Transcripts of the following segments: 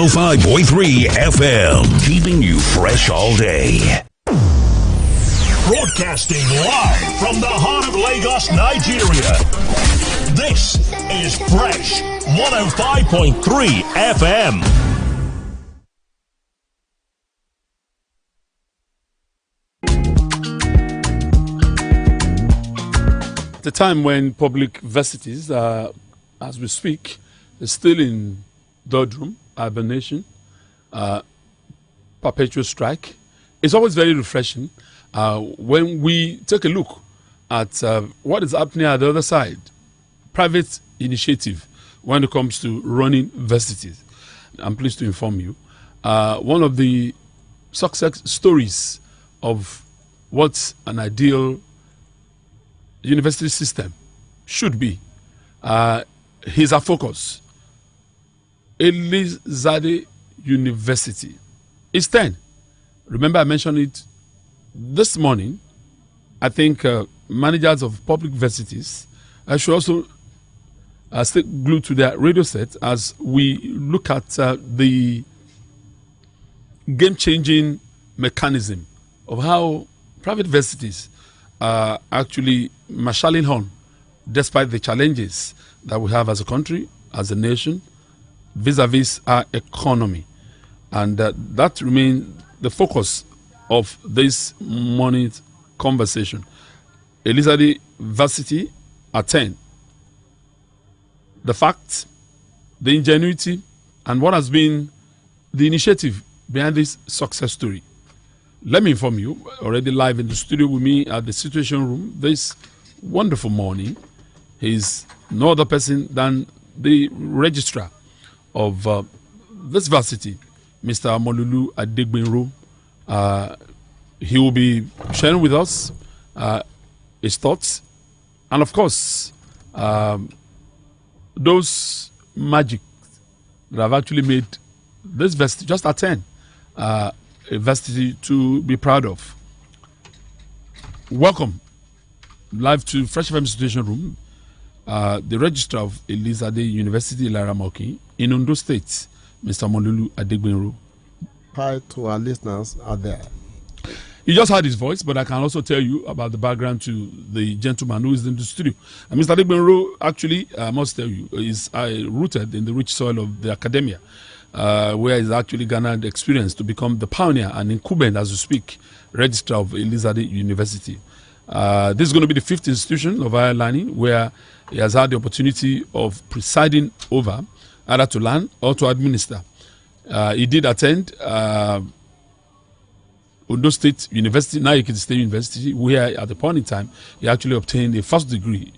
105.3 FM, keeping you fresh all day. Broadcasting live from the heart of Lagos, Nigeria. This is Fresh 105.3 FM. The time when public universities, as we speak, is still in doldrum, hibernation, perpetual strike. It's always very refreshing when we take a look at what is happening at the other side. Private initiative when it comes to running universities. I'm pleased to inform you. One of the success stories of what an ideal university system should be. Here's our focus. Gbesabi University. It's 10. Remember I mentioned it this morning. I think managers of public universities should also stay glued to their radio set as we look at the game-changing mechanism of how private universities are actually marshalling on despite the challenges that we have as a country, as a nation, vis-a-vis our economy. And that remains the focus of this morning's conversation. Gbesabi University at 10. The facts, the ingenuity, and what has been the initiative behind this success story. Let me inform you, already live in the studio with me at the Situation Room this wonderful morning, he's no other person than the registrar of this varsity, Mr. Omololu Adegbenro. He will be sharing with us his thoughts and, of course, those magic that have actually made this varsity just at 10 a varsity to be proud of. Welcome live to Fresh FM Situation Room, the registrar of Gbesabi University, Ilaramoki, in Ondo State, Mr. Omololu Adegbenro. Hi to our listeners out there. You just heard his voice, but I can also tell you about the background to the gentleman who is in the studio. And Mr. Adegbenro, actually, I must tell you, is rooted in the rich soil of the academia, where he's actually garnered experience to become the pioneer and incumbent, as we speak, registrar of Gbesabi University. This is going to be the 5th institution of higher learning where he has had the opportunity of presiding over, either to learn or to administer. He did attend Ondo State University, now Ekiti State University, where at the point in time he actually obtained a first degree,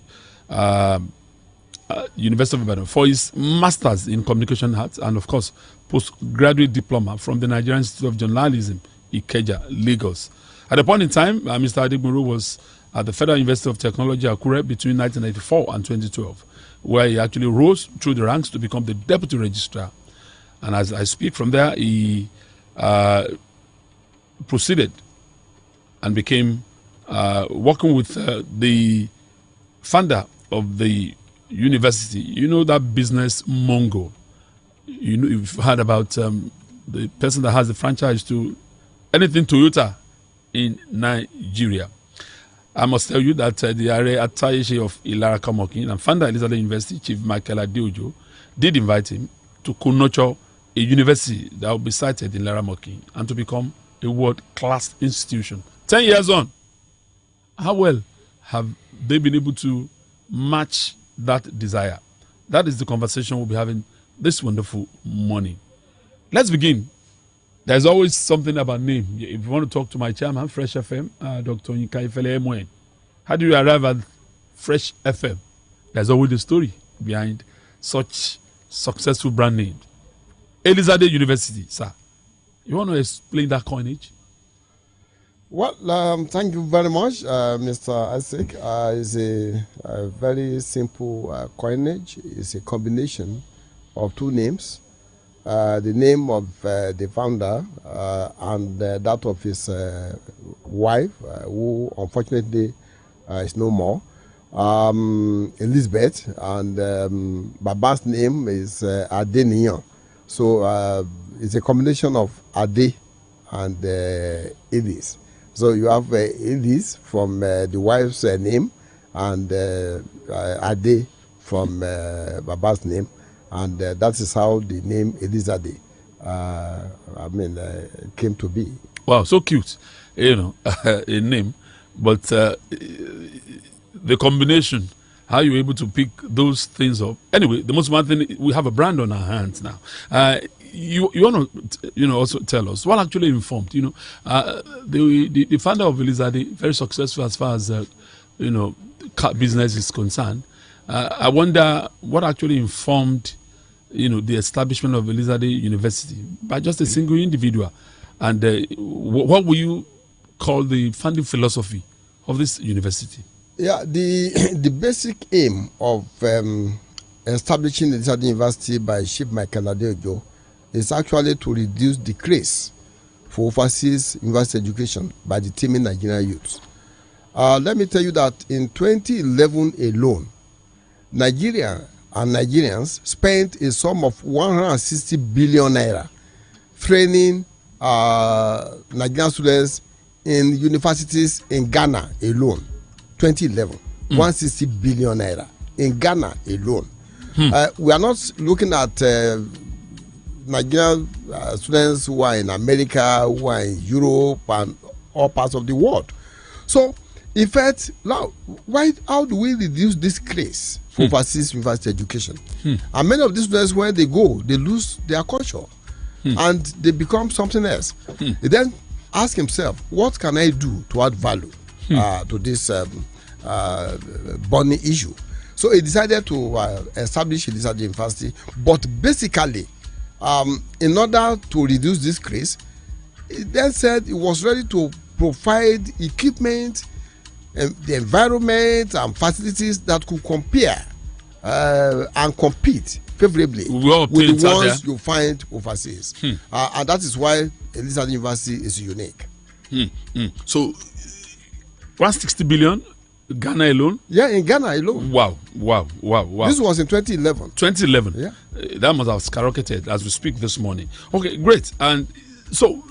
University of Ibadan, for his master's in communication arts and, of course, postgraduate diploma from the Nigerian Institute of Journalism, Ikeja, Lagos. At the point in time, Mr. Adegbenro was at the Federal University of Technology, Akure, between 1994 and 2012, where he actually rose through the ranks to become the deputy registrar. And as I speak from there, he proceeded and became working with the founder of the university. You know that business Mongo. You know, you've heard about the person that has the franchise to anything Toyota in Nigeria. I must tell you that the area attaché of Ilaramoki and founder Gbesabi University, Chief Michael Adeojo, did invite him to co-nurture a university that will be sited in Ilaramoki and to become a world-class institution. 10 years on, how well have they been able to match that desire? That is the conversation we'll be having this wonderful morning. Let's begin. There's always something about name. If you want to talk to my chairman, Fresh FM, Dr. Yinka Ifele Emwen, how do you arrive at Fresh FM? There's always a story behind such successful brand name. Gbesabi University, sir. You want to explain that coinage? Well, thank you very much, Mr. Isaac. It's a very simple coinage. It's a combination of two names. The name of the founder and that of his wife, who unfortunately is no more, Elizabeth, and Baba's name is Adeniyan, So it's a combination of Ade and Edis. So you have Edis from the wife's name, and Ade from Baba's name, and that is how the name Elizade came to be. Wow, so cute, a name, but the combination, how you able to pick those things up. Anyway, the most important thing, we have a brand on our hands now. You want to also tell us what actually informed the founder of Elizade, very successful as far as car business is concerned. I wonder what actually informed the establishment of Elizade University by just a single individual, and what will you call the founding philosophy of this university? Yeah, the basic aim of establishing the Elizade University by Chief Michael Adeojo is actually to reduce the craze for overseas university education by the teeming Nigerian youths. Let me tell you that in 2011 alone, Nigeria and Nigerians spent a sum of 160 billion naira training Nigerian students in universities in Ghana alone. 2011, 160 billion naira in Ghana alone. We are not looking at Nigerian students who are in America, who are in Europe, and all parts of the world. So, in fact, now, how do we reduce this craze for overseas university education? And many of these students, when they go, they lose their culture and they become something else. He then ask himself, what can I do to add value to this burning issue? So he decided to establish Elizade University, but basically, in order to reduce this craze, he then said he was ready to provide equipment, the environment and facilities that could compare and compete favorably with the ones you find overseas. And that is why Elizade University is unique. So, 160 billion, Ghana alone? Yeah, in Ghana alone. Wow. This was in 2011. 2011? Yeah. That must have skyrocketed as we speak this morning. Okay, great. And so,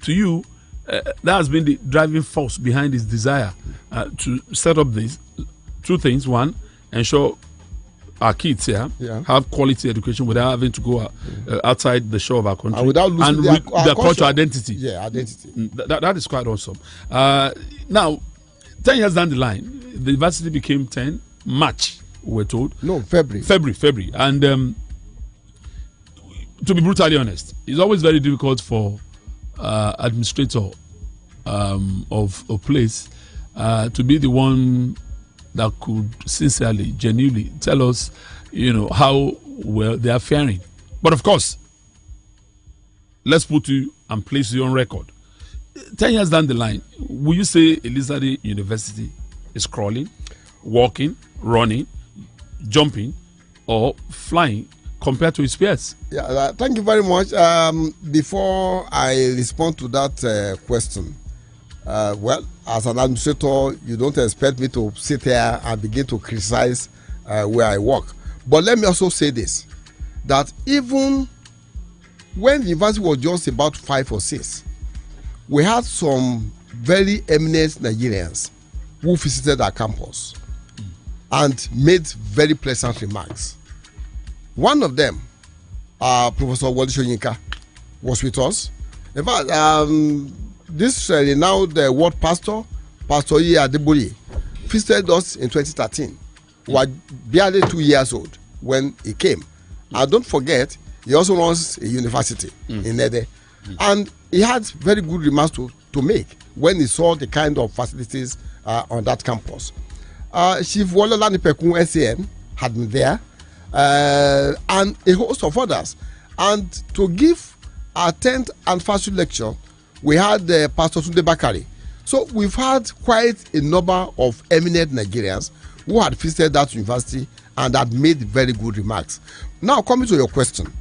to you, that has been the driving force behind his desire to set up these two things. One, ensure our kids here have quality education without having to go outside the shore of our country and without losing their cultural identity. Yeah, identity. That is quite awesome. Now, 10 years down the line, the university became 10 March, we're told. No, February. February. And to be brutally honest, it's always very difficult for administrator of a place to be the one that could sincerely, genuinely tell us, how well they are faring. But of course, let's put you and place you on record. 10 years down the line, will you say Elizade University is crawling, walking, running, jumping, or flying compared to its peers? Yeah, thank you very much. Before I respond to that question, well, as an administrator, you don't expect me to sit here and begin to criticize where I work. But let me also say this, that even when the university was just about 5 or 6, we had some very eminent Nigerians who visited our campus and made very pleasant remarks. One of them, Professor Wole Soyinka, was with us. In fact, this renowned world pastor, Pastor Iye Adeboye, visited us in 2013. We were barely 2 years old when he came. And don't forget, he also runs a university in Ede. And he had very good remarks to make when he saw the kind of facilities on that campus. Chief Wole Lanipekun SAN had been there, and a host of others. And to give our 10th anniversary lecture, we had Pastor Tunde Bakari. So we've had quite a number of eminent Nigerians who had visited that university and had made very good remarks. Now, coming to your question,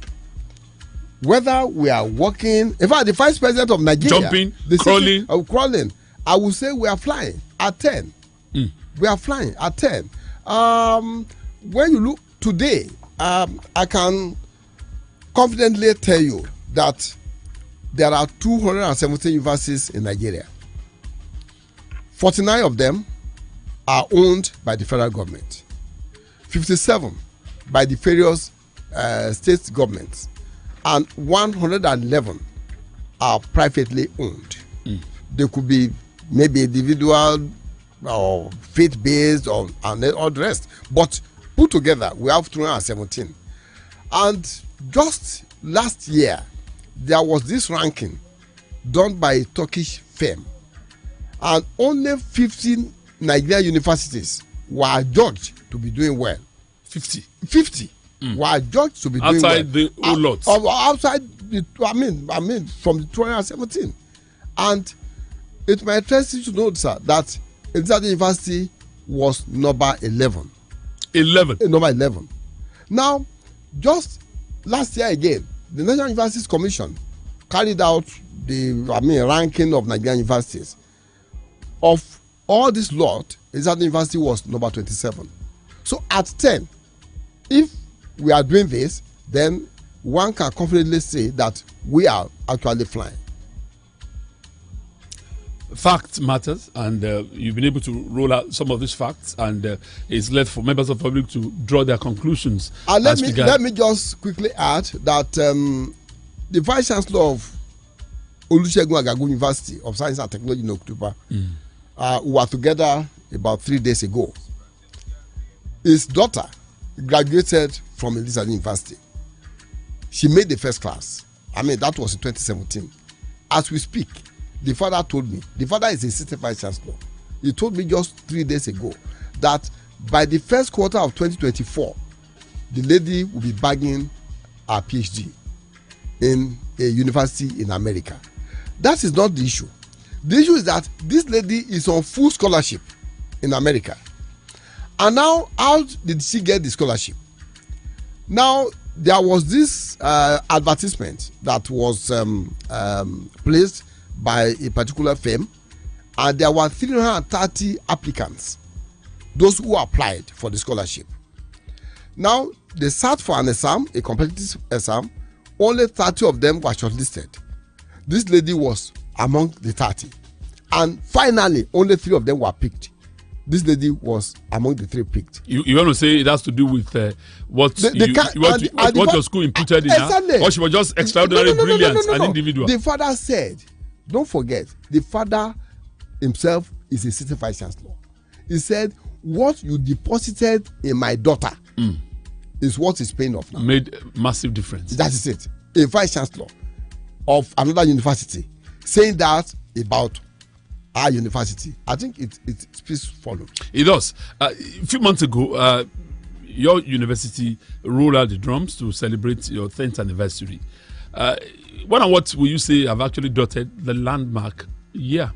whether we are working, in fact, the vice president of Nigeria, jumping, crawling, I would say we are flying at 10. We are flying at 10. When you look today, I can confidently tell you that there are 217 universities in Nigeria. 49 of them are owned by the federal government. 57 by the various state governments, and 111 are privately owned. They could be maybe individual or faith-based or and all the rest, but put together we have 217. And just last year there was this ranking done by a Turkish firm, and only 15 Nigerian universities were judged to be doing well. 50 were judged to be doing well outside the whole lot. Outside the, I mean from the 217. And it might interest you to know, sir, that Elizabeth University was number 11. Number 11. Now, just last year again, the National Universities Commission carried out the ranking of Nigerian universities. Of all this lot, Elizabeth University was number 27. So at 10, if we are doing this, then one can confidently say that we are actually flying. Fact matters, and you've been able to roll out some of these facts, and it's left for members of the public to draw their conclusions. Let me just quickly add that the Vice Chancellor of Olusegun Agagu University of Science and Technology in October, who were together about 3 days ago, his daughter graduated from Elizabeth University. She made the first class. That was in 2017. As we speak, the father told me, the father is a assistant vice chancellor. He told me just 3 days ago that by the first quarter of 2024, the lady will be bagging her PhD in a university in America. That is not the issue. The issue is that this lady is on full scholarship in America. And now, how did she get the scholarship? Now, there was this advertisement that was placed by a particular firm, and there were 330 applicants, those who applied for the scholarship. Now, they sat for an exam, a competitive exam. Only 30 of them were shortlisted. This lady was among the 30. And finally, only 3 of them were picked. This lady was among the 3 picked. You want to say it has to do with what your school imputed in her? Or she was just extraordinarily brilliant, an individual? The father said, don't forget, the father himself is a assistant vice chancellor. He said, what you deposited in my daughter is what is paying off now. Made a massive difference. That is it. A vice chancellor of another university saying that about our university. I think it speaks volumes. It does. A few months ago, your university rolled out the drums to celebrate your 10th anniversary. What will you say have actually dotted the landmark year?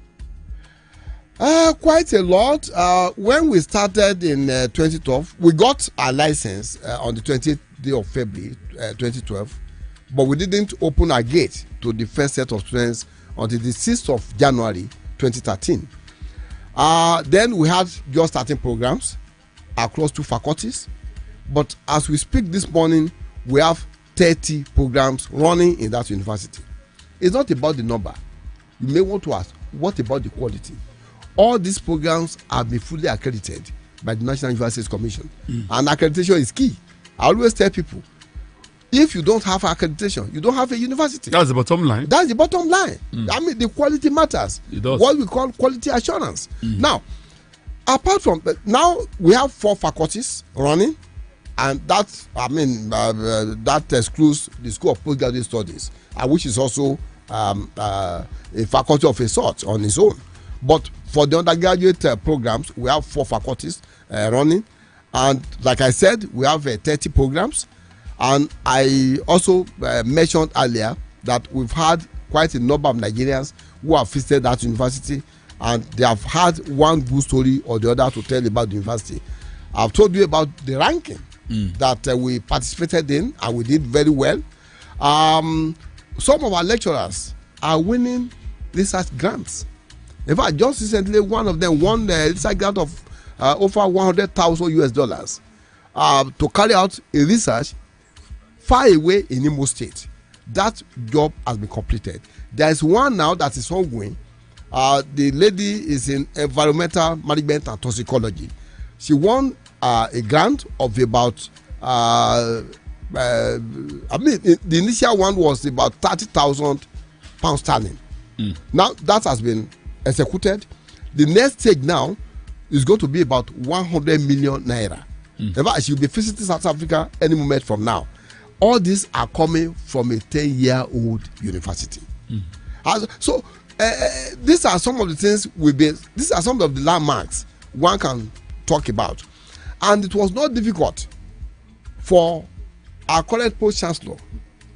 Quite a lot. When we started in 2012, we got our license on the 20th day of February 2012, but we didn't open our gate to the first set of students until the 6th of January 2013. Then we had just starting programs across 2 faculties, but as we speak this morning, we have 30 programs running in that university. It's not about the number. You may want to ask, what about the quality? All these programs have been fully accredited by the National Universities Commission, and accreditation is key. I always tell people, if you don't have accreditation, you don't have a university. That's the bottom line. That's the bottom line. The quality matters. It does. What we call quality assurance. Now, apart from now, we have 4 faculties running, and that that excludes the School of Postgraduate Studies, which is also a faculty of a sort on its own. But for the undergraduate programs, we have 4 faculties running, and like I said, we have 30 programs. And I also mentioned earlier that we've had quite a number of Nigerians who have visited that university, and they have had one good story or the other to tell about the university. I've told you about the ranking that we participated in, and we did very well. Some of our lecturers are winning research grants. In fact, just recently, one of them won a research grant of over $100,000 to carry out a research far away in Imo State. That job has been completed. There is one now that is ongoing. The lady is in environmental management and toxicology. She won a grant of about the initial one was about 30,000 pounds sterling. Now that has been executed. The next stage now is going to be about 100 million naira. In fact, she will be visiting South Africa any moment from now. All these are coming from a 10-year-old university. So these are some of the things these are some of the landmarks one can talk about. And it was not difficult for our current post-chancellor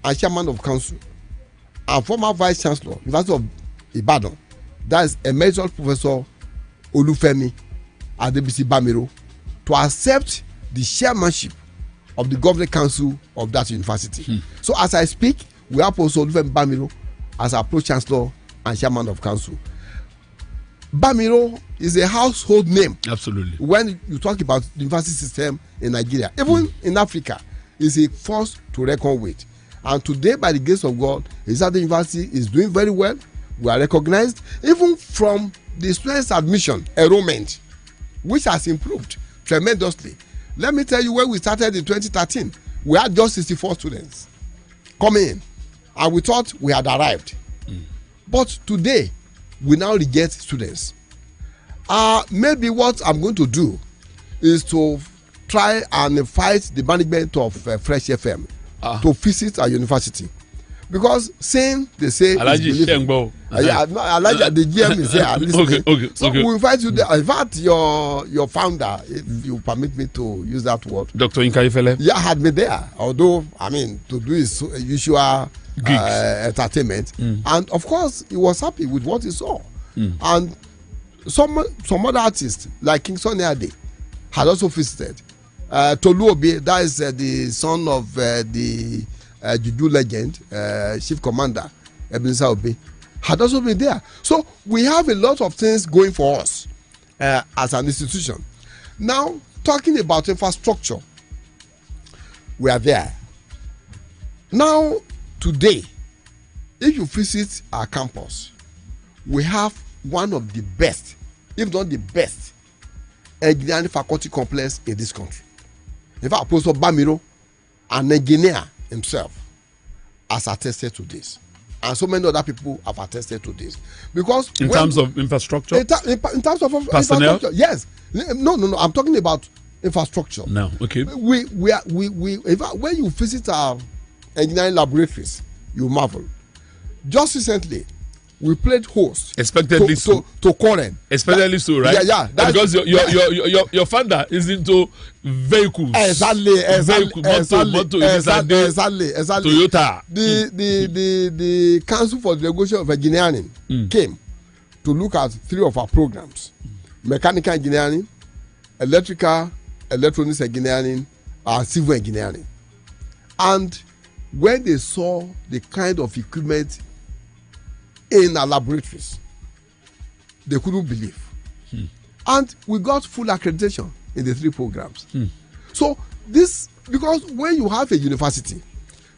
and chairman of council and former vice-chancellor, University of Ibadan, that is Emeritus Professor Olufemi Adebisi Bamiro, to accept the chairmanship of the governing council of that university. So as I speak, we have Professor Olufemi Bamiro as our pro-chancellor and chairman of council. Bamiro is a household name. Absolutely. When you talk about the university system in Nigeria, even in Africa, is a force to reckon with. And today, by the grace of God, Izade University is doing very well. We are recognized even from the students' admission enrollment, which has improved tremendously. Let me tell you, when we started in 2013, we had just 64 students coming in, and we thought we had arrived. But today, we now get students. Maybe what I'm going to do is to try and invite the management of Fresh FM to visit our university, because saying they say Alaji the GM is here. Okay. So we invite you there. In fact, your founder, if you permit me to use that word, Dr. Inka Ifele, had me there. Although to do his usual entertainment, and of course he was happy with what he saw. And some other artists like King Sunny Ade had also visited. Tolu Obi, that is the son of the Juju legend, Chief Commander Ebenezer Obi, had also been there. So we have a lot of things going for us as an institution. Now, talking about infrastructure, we are there. Now, today, if you visit our campus, we have one of the best, if not the best, engineering faculty complex in this country. In fact, Professor Bamiro, an engineer himself, has attested to this, and so many other people have attested to this. Because in terms of infrastructure, in terms of personnel, infrastructure, yes. No. I'm talking about infrastructure. No, okay. We in fact, when you visit our engineering laboratories, you marvel. Just recently, we played host expectedly to Koren. Expectedly so, right? Yeah. Because your founder is into vehicles. Exactly. Toyota. The Council for the Regulation of Engineering came to look at 3 of our programs: mechanical engineering, electrical, electronics engineering, and civil engineering. And when they saw the kind of equipment in our laboratories, they couldn't believe. And we got full accreditation in the 3 programs. So this, because when you have a university,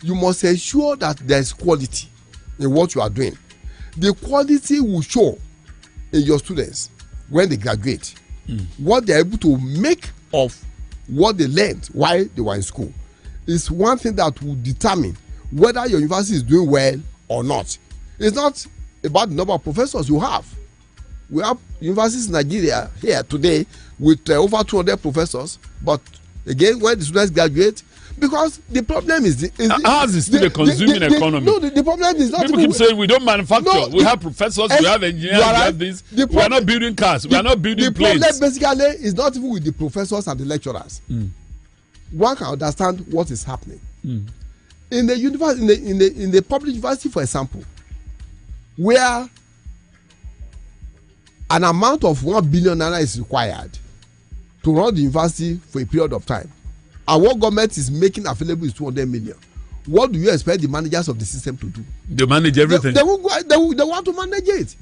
you must ensure that there is quality in what you are doing. The quality will show in your students when they graduate, what they are able to make of what they learned while they were in school. Is one thing that will determine whether your university is doing well or not. It's not about the number of professors you have. We have universities in Nigeria here today with over 200 professors, but again, when the students graduate, because the problem is ours is still a consuming economy. No, the problem is not. People keep saying we don't manufacture. No, we have professors, we have engineers, we have this. We are not building cars. We are not building planes. The problem basically is not even with the professors and the lecturers. One can understand what is happening in the university, in the public university, for example, where an amount of 1 billion naira is required to run the university for a period of time, and what government is making available is 200 million. What do you expect the managers of the system to do? They manage everything. They want to manage it.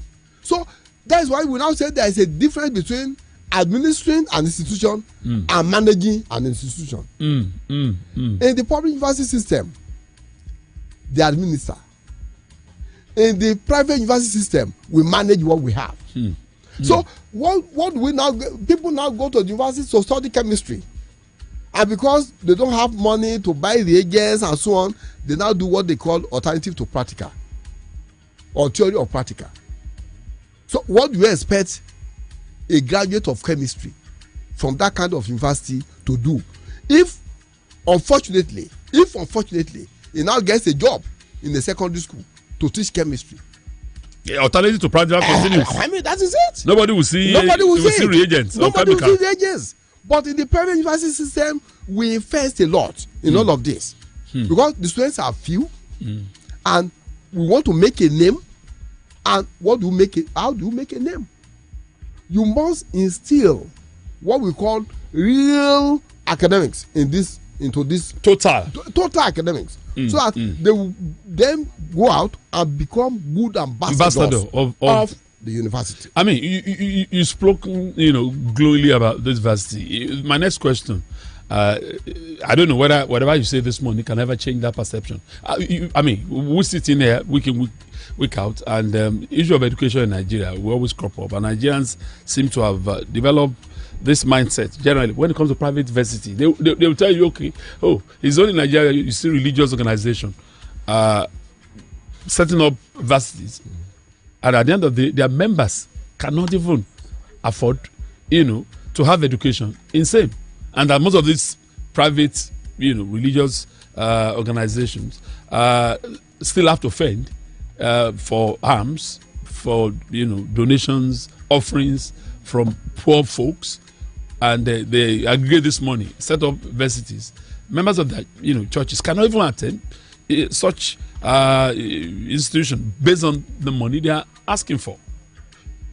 So that is why we now say there is a difference between administering an institution and managing an institution. In the public university system, they administer. In the private university system, we manage what we have. So what we now, people now go to the university to study chemistry, and because they don't have money to buy reagents and so on, they now do what they call alternative to practical or theory of practical. So what do you expect a graduate of chemistry from that kind of university to do? If unfortunately he now gets a job in the secondary school to teach chemistry. Yeah, alternative to practical continues. I mean, that is it. Nobody will see reagents. Nobody will see reagents. But in the private university system, we invest a lot in all of this because the students are few, and we want to make a name. And what do you make it? How do you make a name? You must instill what we call real academics into this total academics, so that they will then go out and become good ambassadors of the university. I mean, you spoke, glowingly about this university. My next question, I don't know whether whatever you say this morning can ever change that perception. We sit in here week out, and issue of education in Nigeria will always crop up, and Nigerians seem to have developed this mindset generally when it comes to private university. They will tell you, okay, it's only Nigeria, you see religious organization setting up universities, and at the end of the day, their members cannot even afford to have education. Insane. And that most of these private religious organizations still have to fend for alms, for donations, offerings from poor folks, and they aggregate this money, set up universities. Members of that churches cannot even attend such institution based on the money they are asking for.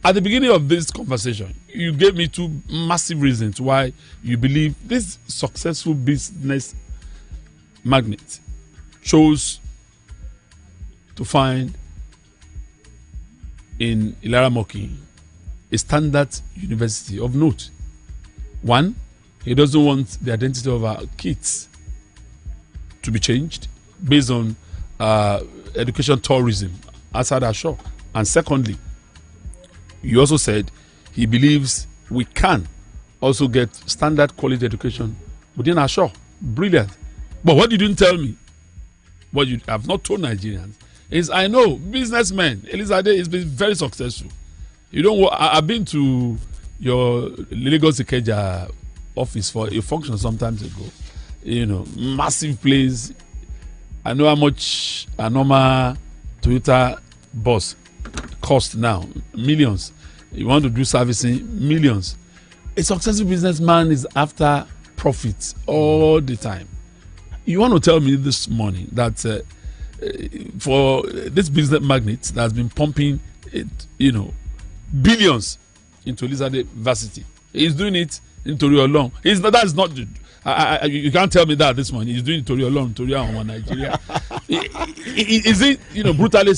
At the beginning of this conversation, you gave me two massive reasons why you believe this successful business magnate chose to find in Ilaramoki a standard university of note. One, he doesn't want the identity of our kids to be changed based on education tourism outside our shore. And secondly, you also said he believes we can also get standard quality education within our shore. Brilliant. But what you didn't tell me, what you have not told Nigerians, is I know businessmen, Elizade has been very successful. I've been to your Lagos Ikeja office for a function some times ago. Massive place. I know how much a normal Toyota bus cost now, millions. You want to do servicing, millions. A successful businessman is after profits all the time. You want to tell me this morning that for this business magnate that has been pumping billions into Elizade University, he's doing it in Torio alone. That's not. You can't tell me that this morning. He's doing it Torio alone, Torio and Nigeria. Is it brutally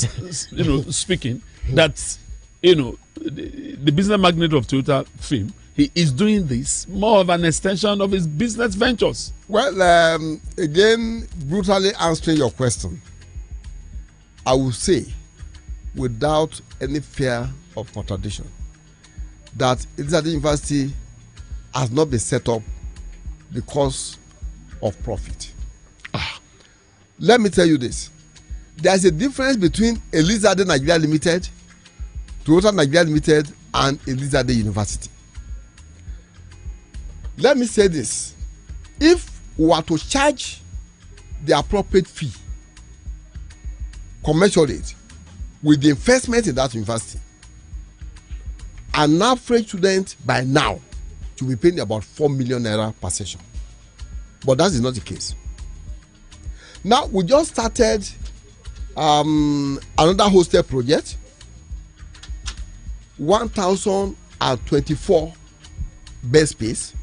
speaking that the business magnate of Toyota fame, he is doing this more of an extension of his business ventures? Well, again, brutally answering your question, I will say, without any fear of contradiction, that Elizade University has not been set up because of profit. Let me tell you this. There's a difference between Elizade Nigeria Limited, Toyota Nigeria Limited, and Elizade University. Let me say this. If we were to charge the appropriate fee commensurate with the investment in that university, an average student by now should be paying about 4 million naira per session. But that is not the case. Now, we just started another hostel project, 1,024 bed space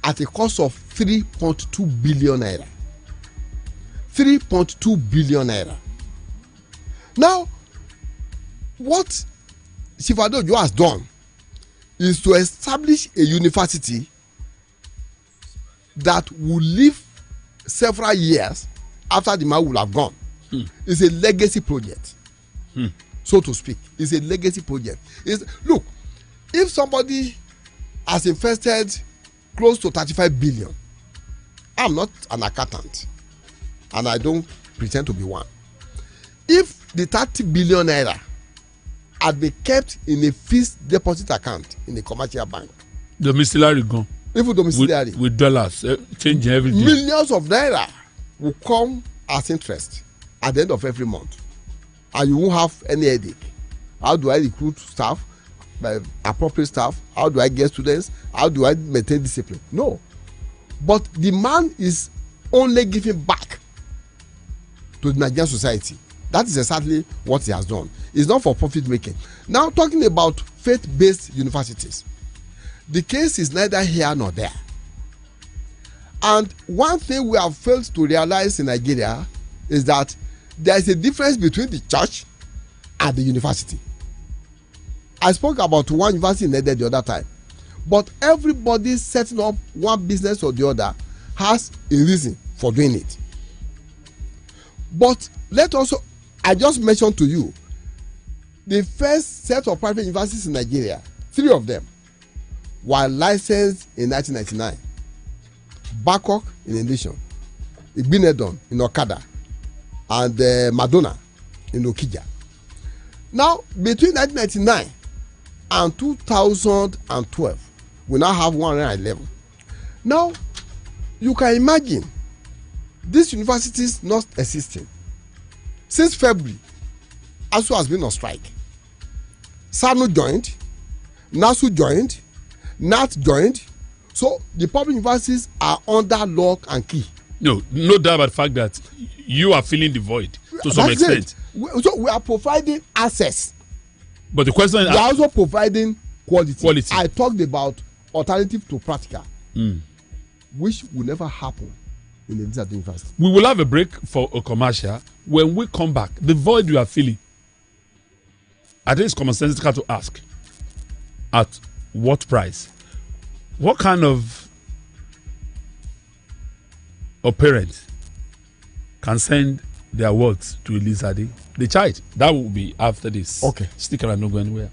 at a cost of 3.2 billion naira. 3.2 billion naira. Now, what Chief Adeojo has done is to establish a university that will live several years after the man will have gone. It's a legacy project, so to speak. It's a legacy project. Look, if somebody has invested close to 35 billion, I'm not an accountant, and I don't pretend to be one. If the 30 billion naira had been kept in a fixed deposit account in a commercial bank, domiciliary gone. Even domiciliary with dollars, changing every day. Millions of naira will come as interest at the end of every month, and you won't have any headache. How do I recruit staff, appropriate staff? How do I get students? How do I maintain discipline? No, but the man is only giving back to the Nigerian society. That is exactly what he has done. It's not for profit making. Now, talking about faith-based universities, the case is neither here nor there. And one thing we have failed to realize in Nigeria is that there is a difference between the church and the university. I spoke about one university in Ede the other time, but everybody setting up one business or the other has a reason for doing it. But I just mentioned to you the first set of private universities in Nigeria, 3 of them were licensed in 1999. Babcock in Edition, Igbinedon in Okada, and Madonna in Okija. Now, between 1999 and 2012, we now have 111. Now, you can imagine these universities not existing. Since February, ASU has been on strike. SANU joined, NASU joined, NAT joined. So the public universities are under lock and key. No doubt about the fact that you are filling the void to some extent. So we are providing access. But the question is, we are also providing quality. I talked about alternative to practical, which will never happen in the Elizabeth University. We will have a break for a commercial. When we come back, the void you are filling, I think it's commonsensical to ask, at what price? What kind of parent can send their words to Elizade? The child. That will be after this. Okay. Stick around, don't go anywhere.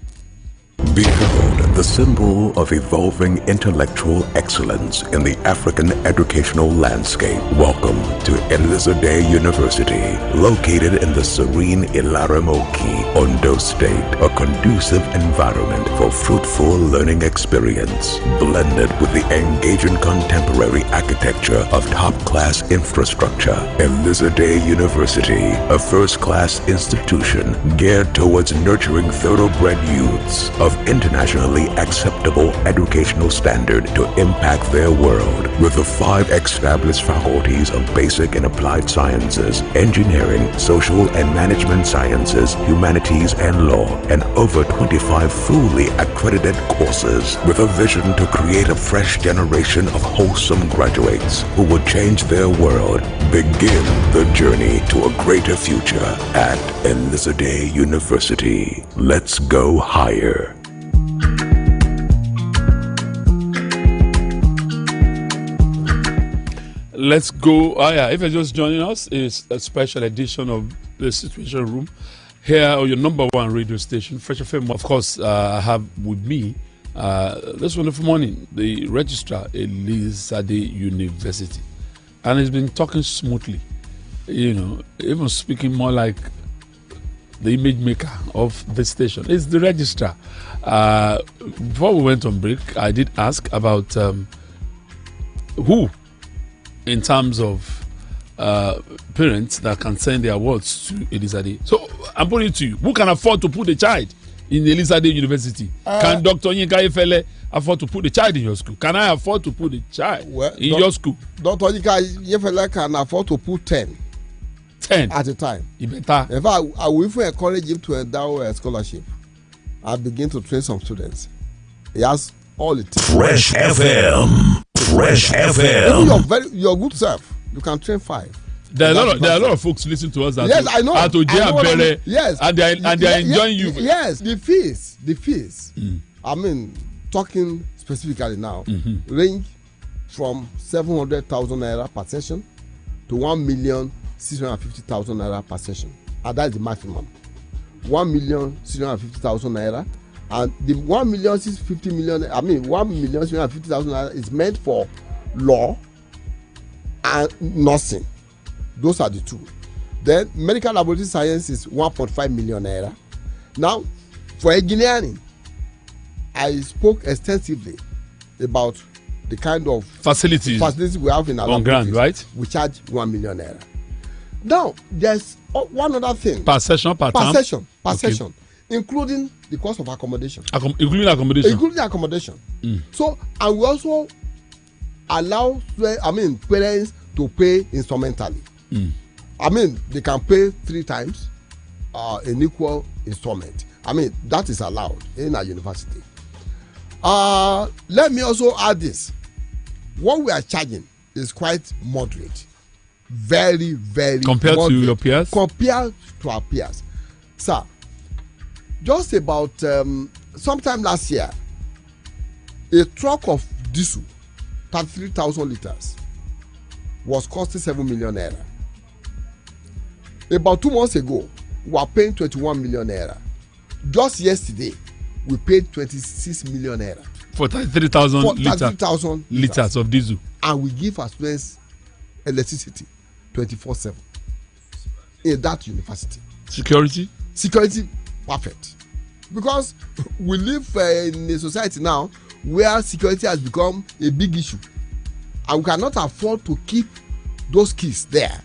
Behold, the symbol of evolving intellectual excellence in the African educational landscape. Welcome to Elizade University, located in the serene Ilaramoki, Ondo State, a conducive environment for fruitful learning experience, blended with the engaging contemporary architecture of top-class infrastructure. Elizade University, a first-class institution geared towards nurturing thoroughbred youths of internationally acceptable educational standard to impact their world. With the 5 established faculties of basic and applied sciences, engineering, social and management sciences, humanities and law, and over 25 fully accredited courses, with a vision to create a fresh generation of wholesome graduates who will change their world. Begin the journey to a greater future at Elizade University. Let's go higher. Let's go higher. If you're just joining us, it's a special edition of the Situation Room here on your number 1 radio station, Fresh FM. Of course, I have with me this wonderful morning the registrar, Elizade University, and he's been talking smoothly, even speaking more like the image maker of the station. It's the registrar. Before we went on break, I did ask about who, in terms of parents that can send their awards to Elizade. So I'm putting it to you. Who can afford to put a child in Elizade University? Can Dr. Yinka Efele afford to put the child in your school? Can I afford to put the child in your school? Dr. Yinka Efele can afford to put 10 at a time. In fact, I will even encourage him to endow a scholarship and begin to train some students. He has all it takes. Fresh FM. Fresh FM. Even your good self, you can train 5. There are a lot of folks listening to us that yes, I know. Yes, and they are enjoying you. Yes, the fees. I mean, talking specifically now, range from 700,000 naira per session to 1,650,000 naira per session. And that's the maximum. 1,650,000 naira. And the 1,650,000, I mean 1,650,000 naira is meant for law and nursing. Those are the two. Then medical laboratory science is 1.5 million naira. Now, for engineering, I spoke extensively about the kind of facilities we have in our on ground, right? We charge 1 million naira. Now, there's one other thing. Per session, per session, including the cost of accommodation. Including accommodation. So, and we also allow, parents to pay instrumentally. I mean, they can pay 3 times an equal installment. I mean, that is allowed in a university. Let me also add this. What we are charging is quite moderate. Very, very compared moderate. To your peers? Compared to our peers. Sir, just about sometime last year, a truck of diesel, 33,000 liters, was costing 7 million naira. About 2 months ago, we were paying 21 million naira. Just yesterday, we paid 26 million naira. For 33,000 liters of diesel. And we give our students electricity 24/7 in that university. Security, perfect. Because we live in a society now where security has become a big issue. And we cannot afford to keep those kids there.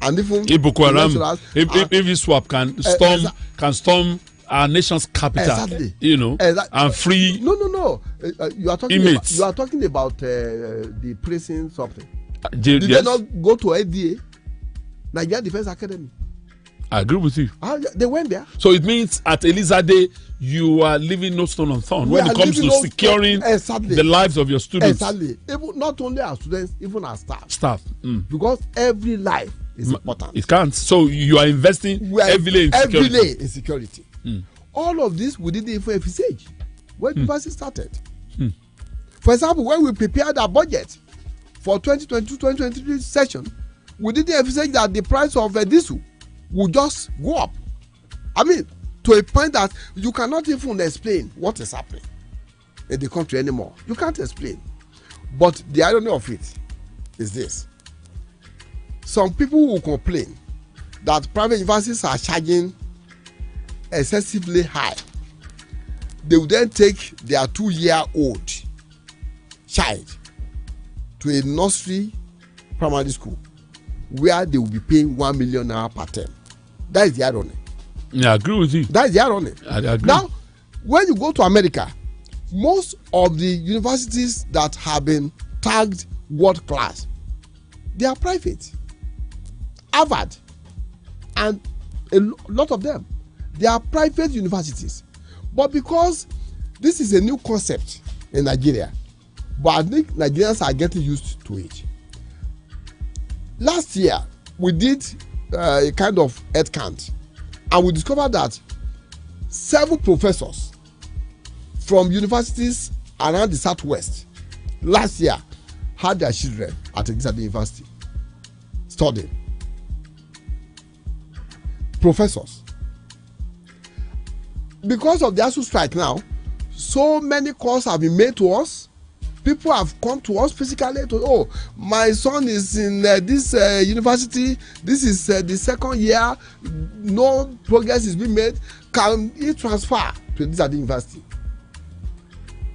And even if Boko Haram, if swap can storm our nation's capital, exactly. And free. No. You are talking about the prison something. Did they not go to ADA, Nigeria Defense Academy? I agree with you. They went there. So it means at Elizade you are leaving no stone unturned when it comes to securing the lives of your students. Exactly. Even, not only our students, even our staff. Because every life is important. It can't. So you are investing heavily in security. All of this we did it for FSH when university started. For example, when we prepared our budget for 2022-2023 session, we did the FSH that the price of diesel will just go up. I mean, to a point that you cannot even explain what is happening in the country anymore. You can't explain. But the irony of it is this. Some people will complain that private universities are charging excessively high. They will then take their 2-year-old child to a nursery primary school where they will be paying 1 million naira per term. That is the irony. Yeah, I agree with you. That is the irony. I agree. Now, when you go to America, most of the universities that have been tagged world class, they are private. Harvard and a lot of them, they are private universities. But because this is a new concept in Nigeria, but I think Nigerians are getting used to it. Last year, we did a kind of head count, and we discovered that 7 professors from universities around the Southwest last year had their children at Gbesabi University studying. Professors. Because of the ASUU strike now, so many calls have been made to us. People have come to us physically to, my son is in this university. This is the 2nd year. No progress is being made. Can he transfer to this university?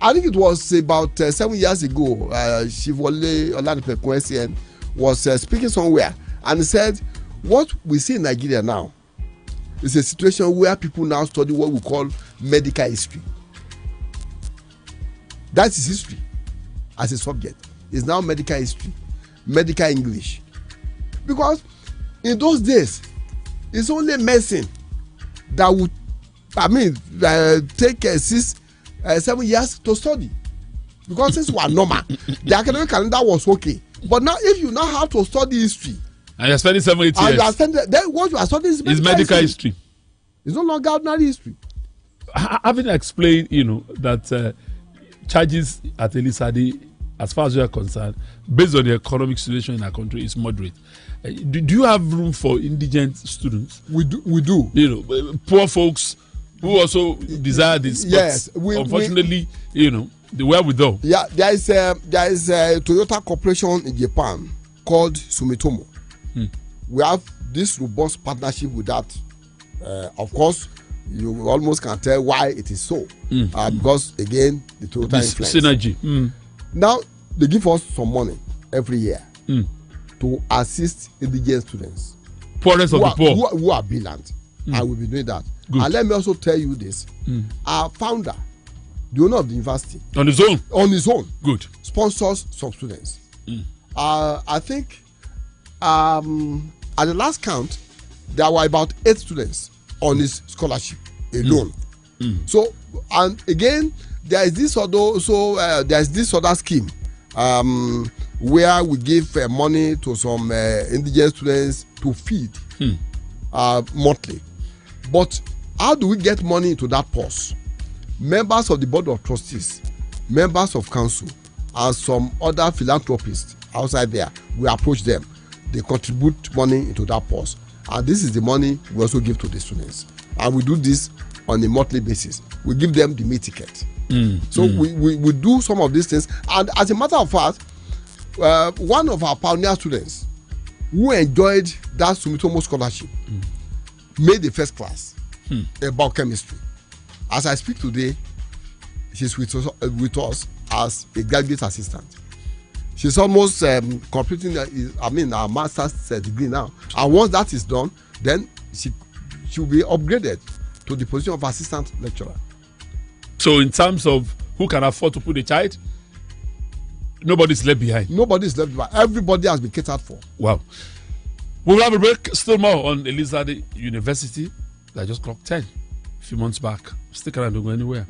I think it was about 7 years ago. Shivole Olanipekwesien was speaking somewhere, and he said, what we see in Nigeria now is a situation where people now study what we call medical history. That is history as a subject. It's now medical history, medical English. Because in those days, it's only medicine that would, take 6-7 years to study. Because things were normal. The academic calendar was okay. But now, if you now have to study history, and you're spending 7-8 years, then what you are studying is medical history. It's no longer ordinary history. Having explained, that charges at Elisade, as far as we are concerned, based on the economic situation in our country, is moderate. Do you have room for indigent students? We do. You know, poor folks who also desire this. Yes, unfortunately, you know, the wherewithal. Yeah, there is a Toyota corporation in Japan called Sumitomo. We have this robust partnership with that. Of course, you almost can tell why it is so. Because again, the Toyota influence. Synergy. Now they give us some money every year to assist indigent students, poorest of the poor, who are brilliant. I will be doing that. Good. And let me also tell you this: our founder, the owner of the university, on his own, good, sponsors some students. I think at the last count, there were about 8 students on his scholarship alone. So, and again, there is this other scheme where we give money to some indigent students to feed monthly. But how do we get money into that purse? Members of the board of trustees, members of council, and some other philanthropists outside there, we approach them. They contribute money into that purse, and this is the money we also give to the students. And we do this on a monthly basis. We give them the meal ticket. So we do some of these things. And as a matter of fact, one of our pioneer students who enjoyed that Sumitomo scholarship made the first class about chemistry. As I speak today, she's with us as a graduate assistant. She's almost completing her master's degree now. And once that is done, then she will be upgraded to the position of assistant lecturer. So in terms of who can afford to put a child, nobody's left behind. Nobody's left behind. Everybody has been catered for. Wow. We'll have a break. Still more on Elisade University. I just clocked 10 a few months back. Stick around, don't go anywhere.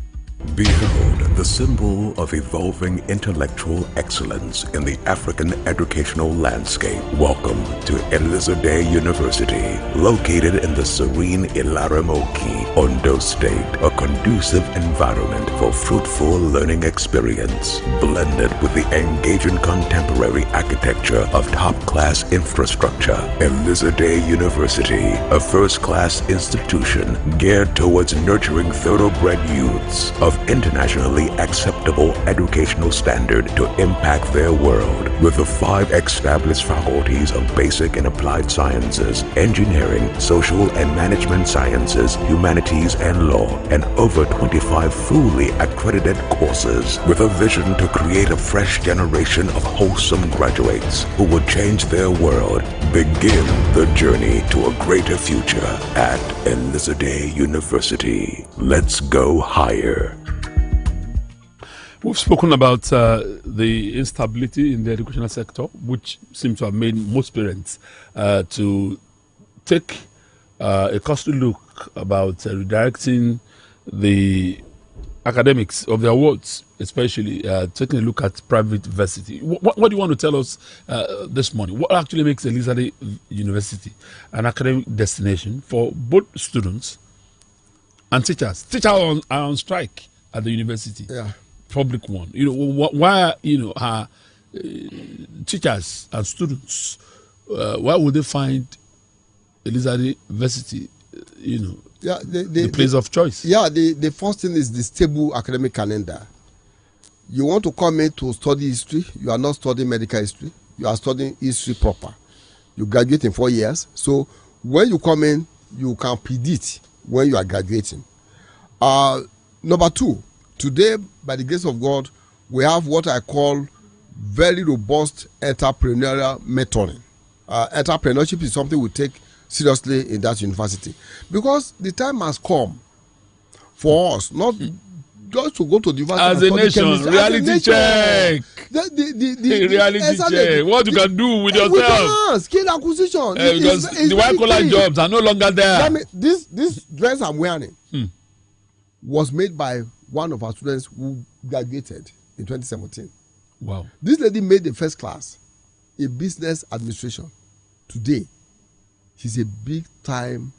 Behold the symbol of evolving intellectual excellence in the African educational landscape. Welcome to Elisade University, located in the serene Ilaramoki, Ondo State, a conducive environment for fruitful learning experience, blended with the engaging contemporary architecture of top-class infrastructure. Elisade University, a first-class institution geared towards nurturing thoroughbred youths of internationally acceptable educational standard to impact their world, with the 5 established faculties of basic and applied sciences, engineering, social and management sciences, humanities and law, and over 25 fully accredited courses, with a vision to create a fresh generation of wholesome graduates who will change their world. Begin the journey to a greater future at Elisade University. Let's go higher. We've spoken about the instability in the educational sector, which seems to have made most parents to take a costly look about redirecting the academics of their wards, especially taking a look at private university. What do you want to tell us this morning? What actually makes Elisade University an academic destination for both students and teachers? Teachers are on strike at the university. Yeah. Public one. You know, why, are teachers and students, why would they find Elisade University, the place of choice? Yeah, the first thing is the stable academic calendar. You want to come in to study history, you are not studying medical history, you are studying history proper. You graduate in 4 years. So when you come in, you can predict when you are graduating. Number 2, today, by the grace of God, we have what I call very robust entrepreneurial mentoring. Entrepreneurship is something we take seriously in that university, because the time has come for us not just to go to the university as a nation. Reality check. Reality check. What you can do with yourself. Skill acquisition. Because the white collar jobs are no longer there. This dress I'm wearing was made by one of our students who graduated in 2017. Wow. This lady made the first class in business administration. Today, she's a big time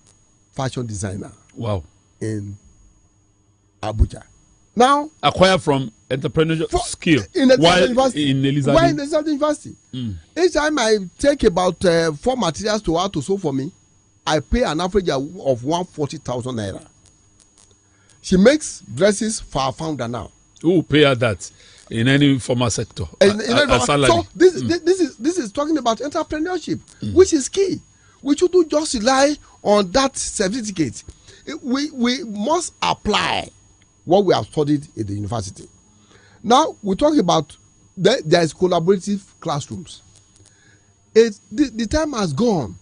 fashion designer. Wow. In Abuja. Now, acquire from entrepreneurship skill while in Elizabeth University. Each time I take about 4 materials to how to sew for me, I pay an average of 140,000 naira. She makes dresses for our founder now. Who will pay her that in any formal sector? So this is talking about entrepreneurship, which is key. We shouldn't just rely on that certificate. We must apply what we have studied in the university. Now we talk about there is collaborative classrooms. The time has gone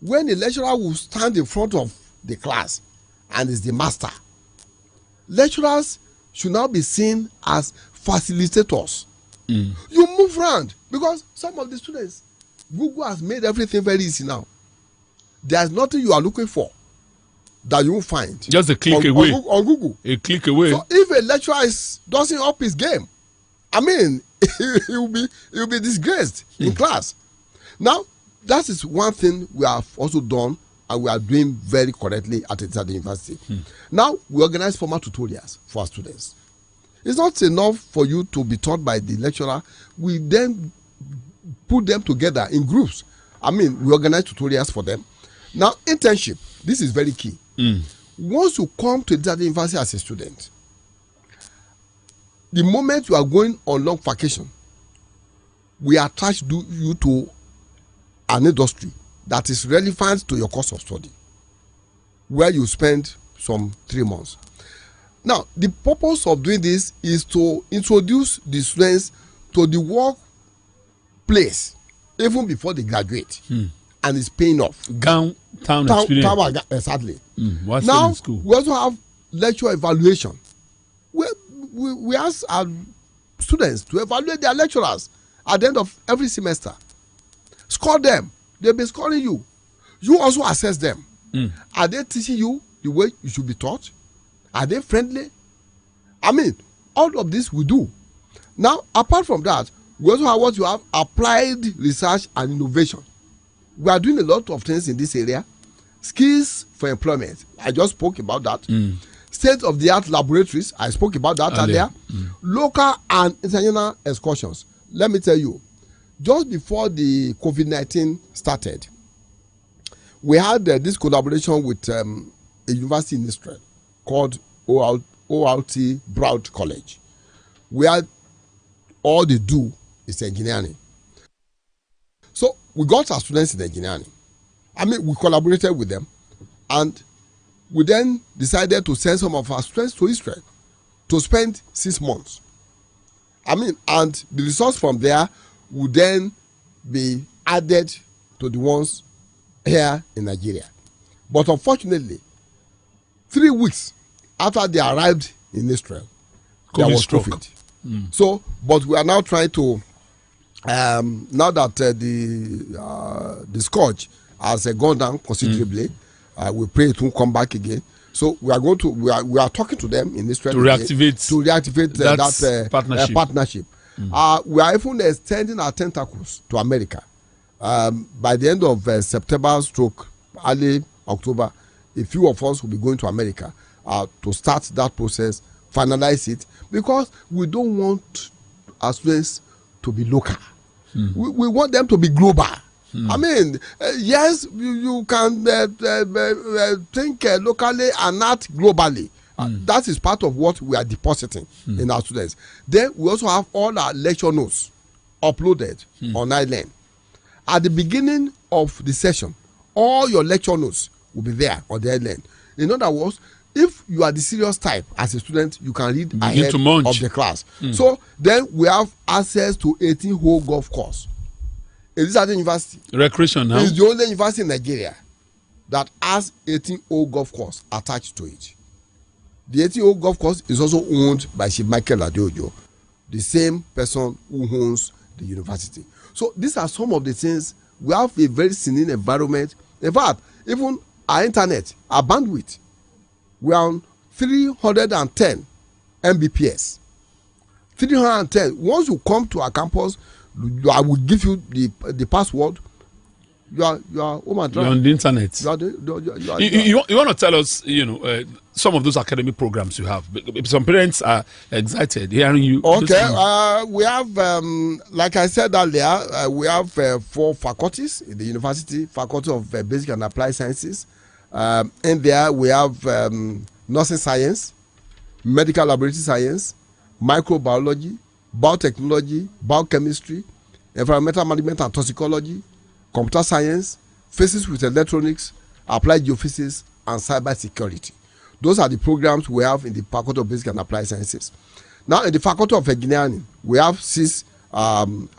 when the lecturer will stand in front of the class and is the master. Lecturers should now be seen as facilitators. You move around because some of the students, Google has made everything very easy now. There's nothing you are looking for that you will find. Just a click away. On Google. A click away. So if a lecturer doesn't up his game, I mean, he will be disgraced in class. Now, that is one thing we have also done and we are doing very correctly at the university. Now, we organize formal tutorials for our students. It's not enough for you to be taught by the lecturer. We then put them together in groups. I mean, we organize tutorials for them. Now, internship, this is very key. Once you come to the university as a student, the moment you are going on long vacation, we attach you to an industry that is relevant to your course of study, where you spend some 3 months. Now, the purpose of doing this is to introduce the students to the workplace even before they graduate, and it's paying off. Town experience. Exactly. Now, in school. We also have lecture evaluation. We ask our students to evaluate their lecturers at the end of every semester. Score them. They'll be scoring you. You also assess them. Are they teaching you the way you should be taught? Are they friendly? I mean, all of this we do. Now, apart from that, we also have what you have applied research and innovation. We are doing a lot of things in this area. Skills for employment. I just spoke about that. State-of-the-art laboratories. I spoke about that earlier. Local and international excursions. Let me tell you, just before the COVID-19 started, we had this collaboration with a university in Israel called ORT Broad College, where all they do is engineering. So we got our students in engineering. I mean, we collaborated with them, and we then decided to send some of our students to Israel to spend 6 months. I mean, and the results from there would then be added to the ones here in Nigeria. But unfortunately, 3 weeks after they arrived in Israel, there was COVID. So, but we are now trying to, now that the scourge has gone down considerably, we pray it won't come back again. So we are going to we are talking to them in Israel to reactivate that partnership. We are even extending our tentacles to America. By the end of September, early October, a few of us will be going to America to start that process, finalize it, because we don't want our students to be local. We want them to be global. I mean, yes, you can think locally and not globally. That is part of what we are depositing in our students. Then we also have all our lecture notes uploaded on iLearn. At the beginning of the session, all your lecture notes will be there on the iLearn. In other words, if you are the serious type as a student, you can read ahead of the class. So then we have access to 18-hole golf course. Elizabeth University. Recreation now. It's the only university in Nigeria that has 18-hole golf course attached to it. The 18-hole golf course is also owned by Chief Michael Adeojo, the same person who owns the university. So these are some of the things. We have a very serene environment. In fact, even our internet, our bandwidth, we are on 310 Mbps. 310. Once you come to our campus, I will give you the password. You are home and dry. You're on the internet. You want to tell us, some of those academic programs you have? Some parents are excited hearing you. Okay, we have, like I said earlier, we have 4 faculties in the university: Faculty of Basic and Applied Sciences. In there, we have nursing science, medical laboratory science, microbiology, biotechnology, biochemistry, environmental management and toxicology, computer science, physics with electronics, applied geophysics, and cyber security. Those are the programs we have in the Faculty of Basic and Applied Sciences. Now, in the Faculty of Engineering, we have 6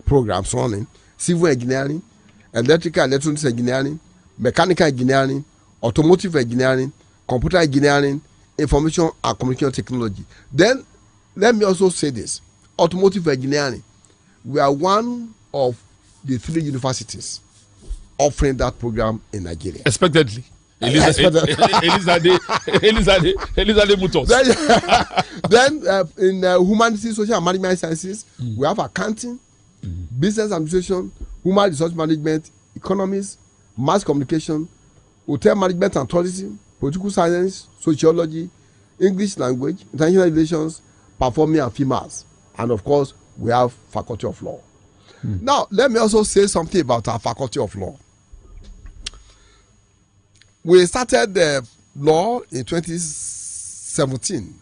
programs running: civil engineering, electrical and electronics engineering, mechanical engineering, automotive engineering, computer engineering, information and communication technology. Then, let me also say this: automotive engineering, we are one of the 3 universities offering that program in Nigeria. Expectedly. Elizade Mutos. Then in humanities, social and management sciences, we have accounting, business administration, human resource management, economics, mass communication, hotel management and tourism, political science, sociology, English language, international relations, performing and females, and of course we have Faculty of Law. Now let me also say something about our Faculty of Law. We started law in 2017.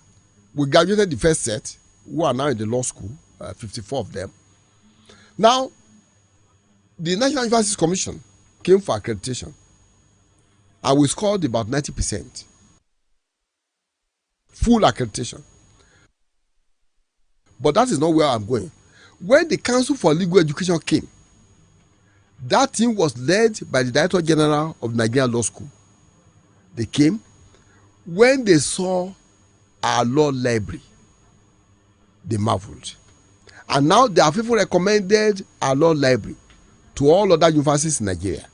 We graduated the first set, who are now in the law school, 54 of them. Now, the National Universities Commission came for accreditation, and we scored about 90%. Full accreditation. But that is not where I'm going. When the Council for Legal Education came, that team was led by the Director General of the Nigerian Law School. They came. When they saw our law library, they marveled. And now they have even recommended our law library to all other universities in Nigeria,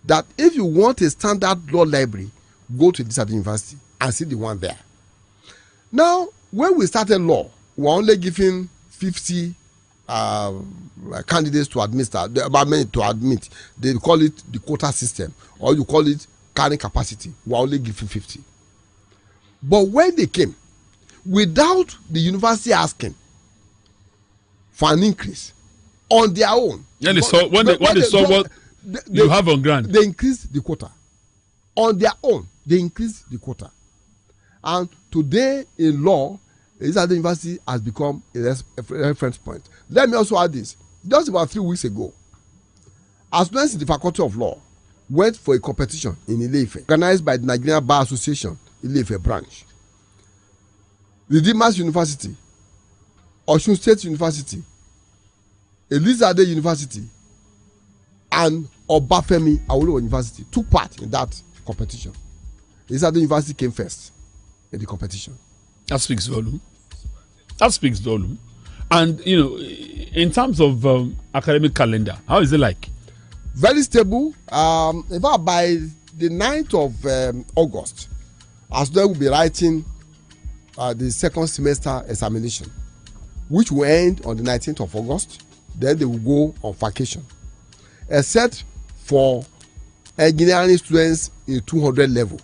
that if you want a standard law library, go to this other university and see the one there. Now, when we started law, we were only giving 50 candidates to admit. They call it the quota system, or you call it carrying capacity. We are only giving 50. But when they came, without the university asking for an increase on their own, when they saw what you have on ground, they increased the quota. On their own, they increased the quota. And today in law, this other university has become a reference point. Let me also add this. Just about 3 weeks ago, as students in the Faculty of Law went for a competition in Ile-Ife, organized by the Nigerian Bar Association, Ile-Ife branch. Redeemers University, Osun State University, Elizade University, and Obafemi Awolowo University took part in that competition. Elizade University came first in the competition. That speaks volume. And, in terms of academic calendar, how is it like? Very stable. In fact, by the 9th of August, as they will be writing the second semester examination, which will end on the 19th of August. Then they will go on vacation, except for engineering students in 200 level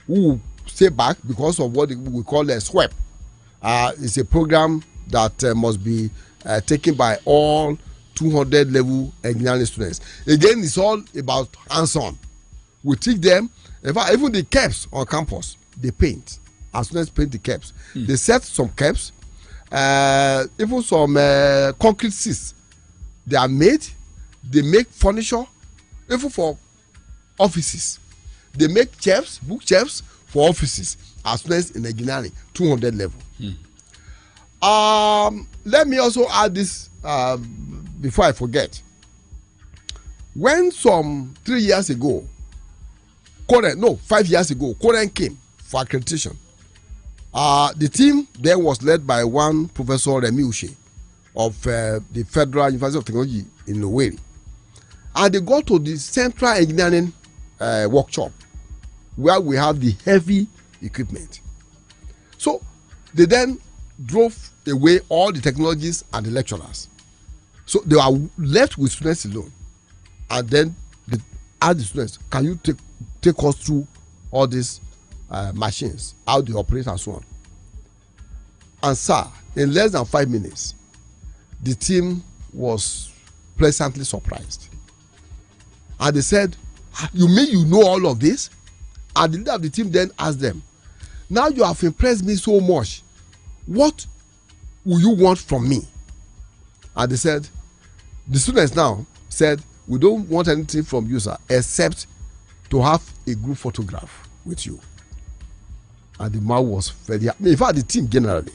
who will stay back because of what we call a SWEP. It's a program that must be taken by all 200 level engineering students. Again, it's all about hands-on. We teach them. In fact, even the caps on campus, they paint. Our students paint the caps. They set some caps, even some concrete seats. They are made. They make furniture, even for offices. They make chairs, book chairs for offices. Our students in engineering, 200 level. Let me also add this before I forget. When some 3 years ago, 5 years ago, Korean came for accreditation. The team then was led by one Professor Remi Uche of the Federal University of Technology in Owerri. And they go to the Central Engineering Workshop, where we have the heavy equipment. So they then drove away all the technologies and the lecturers. So they are left with students alone. And then they asked the students, can you take us through all these machines, how they operate and so on. And sir, in less than 5 minutes, the team was pleasantly surprised. And they said, you mean you know all of this? And the leader of the team then asked them, now you have impressed me so much. What will you want from me? And they said, the students now said, we don't want anything from you, sir, except to have a group photograph with you. And the man was very happy. In fact, the team generally,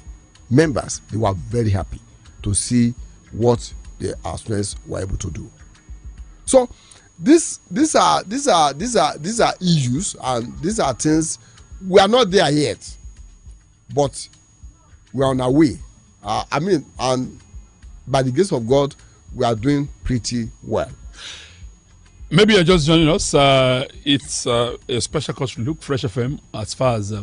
members, they were very happy to see what the students were able to do. So these are issues, and these are things. We are not there yet, but we are on our way. And by the grace of God, we are doing pretty well. Maybe you're just joining us. It's a special course look, Fresh FM, as far as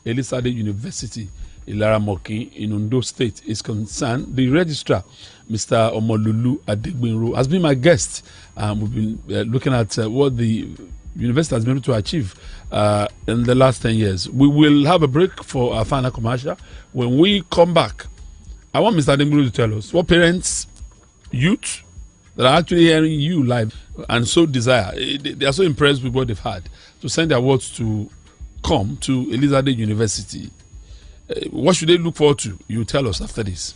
Elisade University, Ilaramoki in Ondo State is concerned. The registrar, Mr. Omolulu Adegbinro, has been my guest. We've been looking at what the university has been able to achieve in the last 10 years. We will have a break for our final commercial. When we come back, I want Mr. Adegbinro to tell us what parents, youth that are actually hearing you live and so desire, they are so impressed with what they've had, to send their words to come to Elisade University. What should they look forward to? You tell us after this.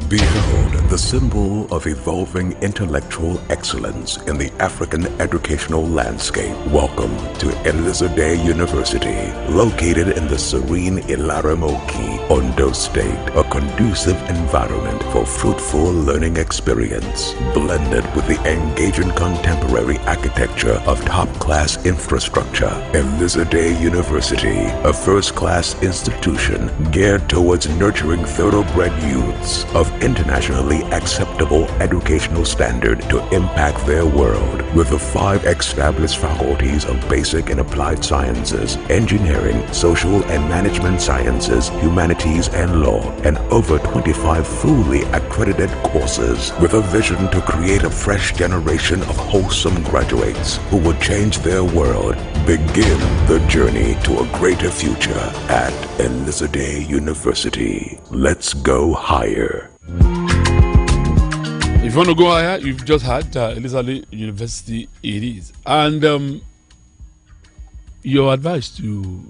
Behold the symbol of evolving intellectual excellence in the African educational landscape. Welcome to Elisade University, located in the serene Ilaramoki, Ondo State, a conducive environment for fruitful learning experience, blended with the engaging contemporary architecture of top-class infrastructure. Elisade University, a first-class institution geared towards nurturing thoroughbred youths of internationally acceptable educational standard to impact their world, with the 5 established faculties of basic and applied sciences, engineering, social and management sciences, humanities and law, and over 25 fully accredited courses, with a vision to create a fresh generation of wholesome graduates who will change their world. Begin the journey to a greater future at Elisade University. Let's go higher. If you want to go higher, you've just had Elisade University, it is. And your advice to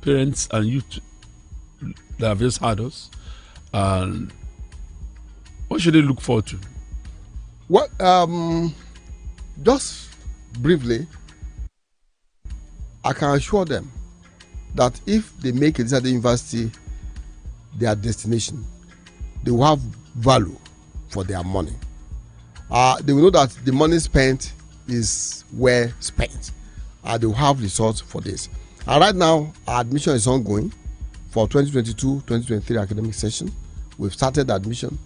parents and youth that have just had us, and what should they look forward to? Well, just briefly, I can assure them that if they make Elisade University their destination, they will have value for their money. They will know that the money spent is well spent. They will have results for this. Right now, our admission is ongoing for 2022-2023 academic session. We've started admission,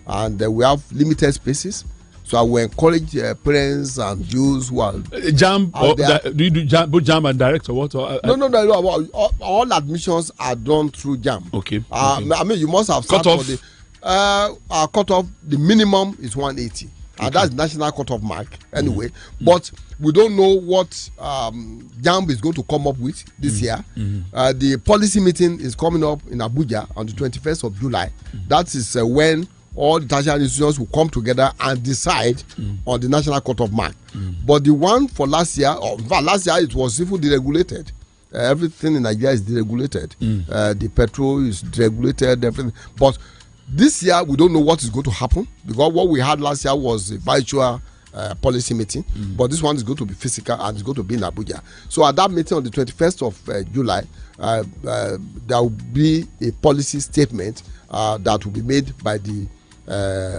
and we have limited spaces. So I will encourage parents and youths who are JAMB. Do you do both JAMB and direct or what? No. All admissions are done through JAMB. Okay. I mean, you must have started for the our cutoff. The minimum is 180, and that's national cutoff mark anyway. But we don't know what JAMB is going to come up with this year. The policy meeting is coming up in Abuja on the 21st of July. That is when all the tertiary institutions will come together and decide on the national cutoff mark. But the one for last year, last year it was even deregulated. Everything in Nigeria is deregulated. The petrol is deregulated, everything. But this year we don't know what is going to happen, because what we had last year was a virtual policy meeting. But this one is going to be physical, and it's going to be in Abuja. So at that meeting on the 21st of July, there will be a policy statement that will be made by the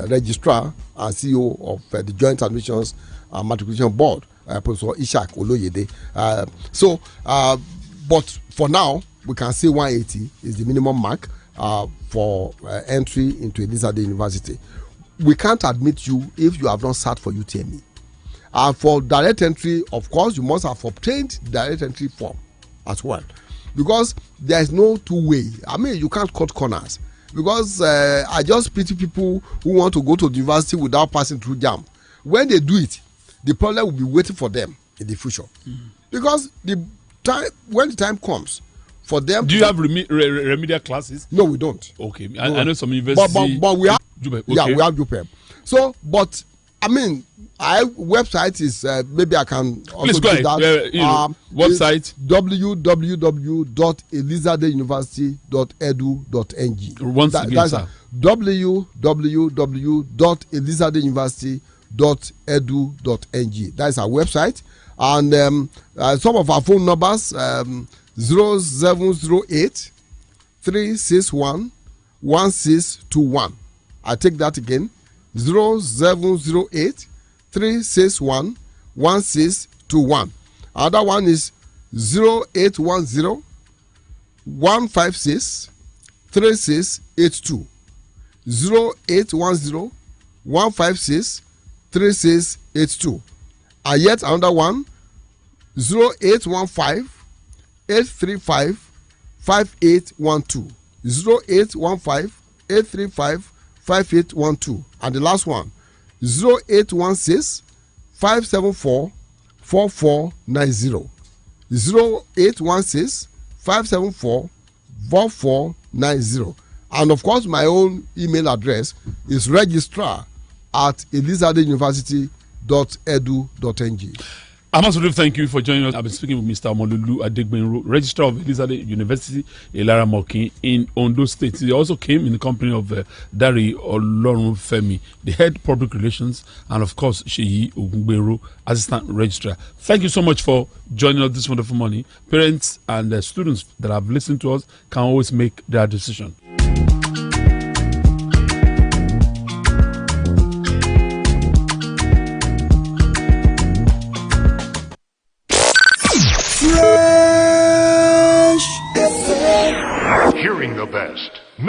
registrar and CEO of the Joint Admissions and Matriculation Board, Professor Ishak Oloyede. But for now, we can say 180 is the minimum mark for entry into Elisade University. We can't admit you if you have not sat for UTME. For direct entry, of course, you must have obtained direct entry form as well, because there is no two-way. I mean, you can't cut corners. Because I just pity people who want to go to the university without passing through JAMB. When they do it, the problem will be waiting for them in the future. Because when the time comes for them. Do you have remedial classes? No, we don't. Okay, No. I know some universities. But we have. Okay. Yeah, we have JUPEB. So, but I mean, our website is maybe I can also Please go do ahead. that. Website www.elizadeyuniversity.edu.ng. Once again, that's sir. www.elizadeyuniversity.edu.ng. That is our website, and some of our phone numbers 0708 361 1621. I take that again. 0708 361 1621. Other one is 0810 156 3682. 0810 156 3682. And yet another one 0815 835 5812. 0815 835 5812. And the last one 0816 574 4490. 0816 574 4490. And of course, my own email address is registrar@elizadeyuniversity.edu.ng. Amasuru, thank you for joining us. I've been speaking with Mr. Omololu Adegbenro, Registrar of Elizadey University, Ilara Mokin in Ondo State. He also came in the company of Dari Olorunfemi, the head public relations, and of course, Sheyi Ogungbero, Assistant Registrar. Thank you so much for joining us this wonderful morning. Parents and students that have listened to us can always make their decision.